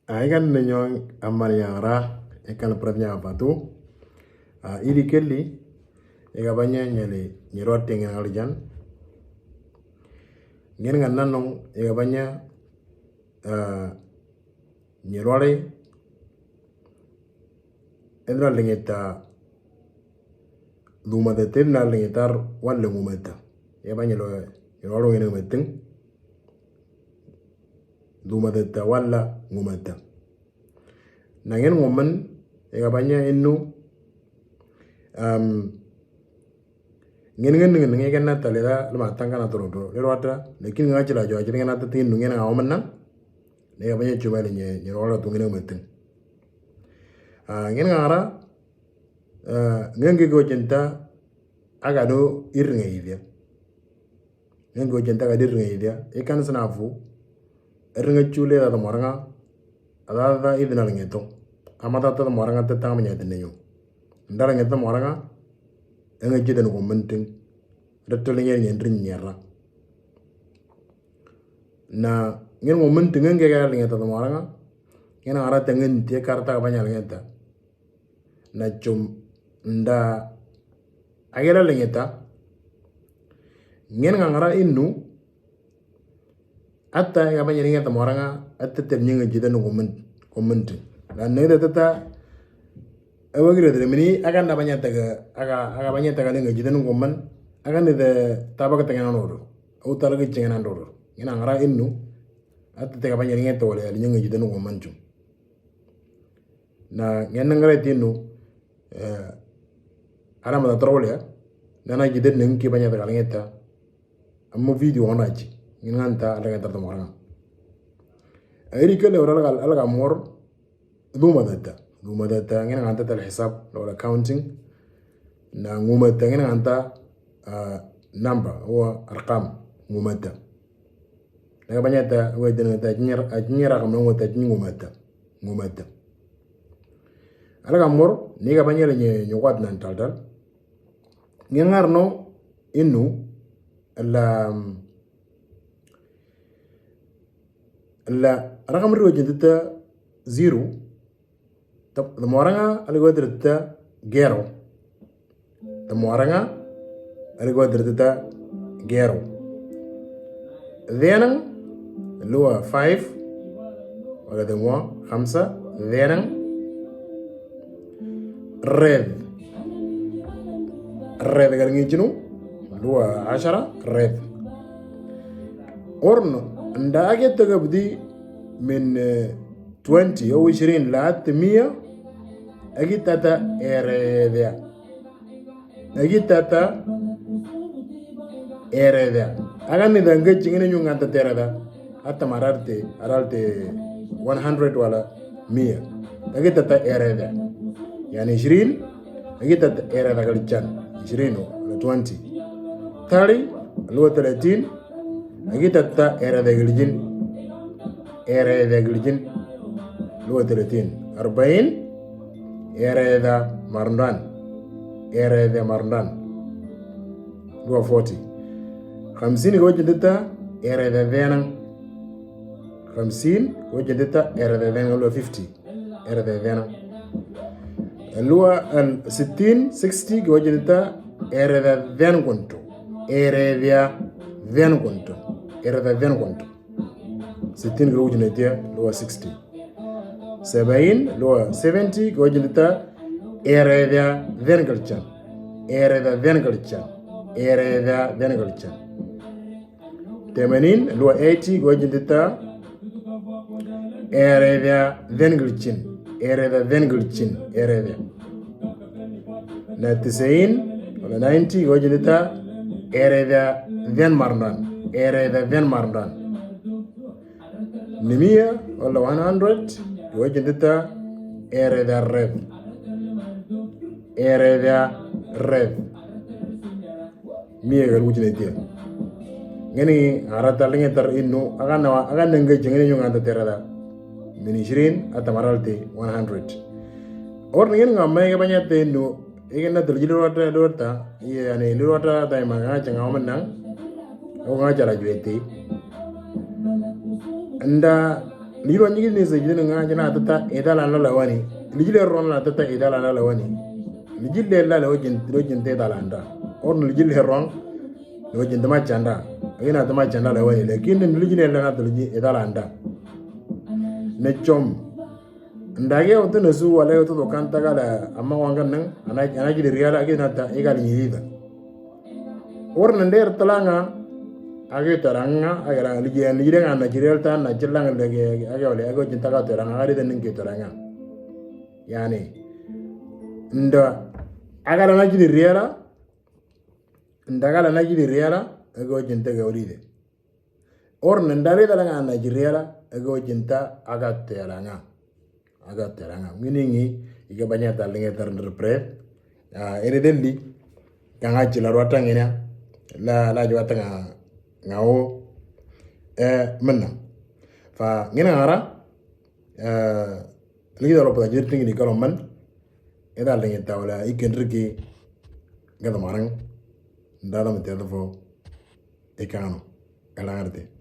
Aigan nenyong amariara ekan pradnya apa tu? Ili kelli ega banya nyale nyirote ngen alijan. Ngen ngan nanong ega banya nyirole edra lengeta luma de tenna lengetar wal ngumeta. Ega banya lo nyirolo ngene meteng. Luma de ta wala ngumeta. Nangen ngomen ega banya inu ngene ngene na talera lama tangana toro le rota lekin ngaji la jo ajira na tatin ngene ngawmenna ne banya chuma le nye rola tu ngene metin ngene ngara ngenge go jenta aga do irnge idia ngenge go jenta ga dirnge idia e kan sanafu irnge chule da moranga ada idina ngeto amata ta moranga ta tamnya denyo ndara ngeta moranga nga jiden ko menting retol ngeen ndrin nyera na ngeen mo menting ngeen ga ngeta to maranga ngeen ara ta ngeen te karta banya ngeta na chum nda agera ngeta ngeen ngara innu atta ga banya ngeta maranga atta te ngeen jiden ko menting na ne ta awagire de mini aga na banya taga aga banya taga nga jiden ngomman aga ne de tabaga taga noro o talaga jinga noro ina ngara innu at taga banya ngeta wala ali nga jiden ngomman jum na ngena ngara tinu ara ma trolya na jiden ngi banya taga ngeta amma video ona ji nganta ala ngata to moranga ayri kele ora ala mor Luma data ngena nganta tal hisab wala counting na ngumata ngena nganta number wa arqam ngumata daga banyata wa dena ta nyira kam ngumata ngumata ala gamor ni ga banyala nye kwat nan taldal ngarno innu la rakam ro jenta 0 the moranga aligodrita gero the moranga aligodrita gero then lua 5 wala de mo 5 then red gar ngijinu lua 10 red orno ndage tagabdi min 20 أو 20 لحد 100 أجي تاتا إيريديا أغاني دانجي جيني نيو غانتا تيردا حتى مرارتي 100 ولا 100 أجي تاتا إيريديا يعني 20 أجي تاتا إيريديا غالجان 20 ولا 20 30 لو 30 أجي تاتا إيريديا غالجين لو 30 40 إيريدا مرندان لو 40 50 يوجد دتا إيريدا ذينا 50 يوجد دتا إيريدا ذينا لو 50 إيريدا ذينا لو 60 يوجد دتا إيريدا ذين كنتو إيريدا ذين كنتو 60 يوجد دتا لو 60 70 لو 70 كوجلتا إيريدا ذنقلتشان 80 لو 80 كوجلتا إيريدا ذنقلتشين نا 90 ولا 90 كوجلتا إيريدا ذن مرنان نمية ولا 100 وجدتا إيريدا ريد مية قال وجدتيا غني عرض لين تر إنه أغنى نجى جنين يوم عند تيردا من 20 أتمرالتي 100 or ngeen ngam may banya te no igena terjilo rota yani lurota dai manga changa omenang o nga jara juete anda liro nyigi ni se jini nga jina tata edala na lawani lijile ron na tata edala na lawani lijile la lo jin te dalanda or lijile ron lo jin tama chanda ina tama chanda lawani lakini lijile la na lijile edalanda ne chom ndage otu na su wala otu kanta gala amma wanga nan ana jili riala age na ta egal ni ida or nander talanga age taranga agara lijile nga na jirel ta na jilanga lege age wala age jinta ka taranga ari den ngi taranga yani nda agara na jili riala ndagala na jili riala age jinta ga uride or nandare talanga na jirela age jinta aga taranga meaning iga banyak talinga terprep ini dendi kanga jila rota ngena la jwa tanga ngao menna fa ngena ngara lagi dalo pada jirting ni kalau man eda linga tawla ikendriki gada marang dalam telefon ikano kalangarte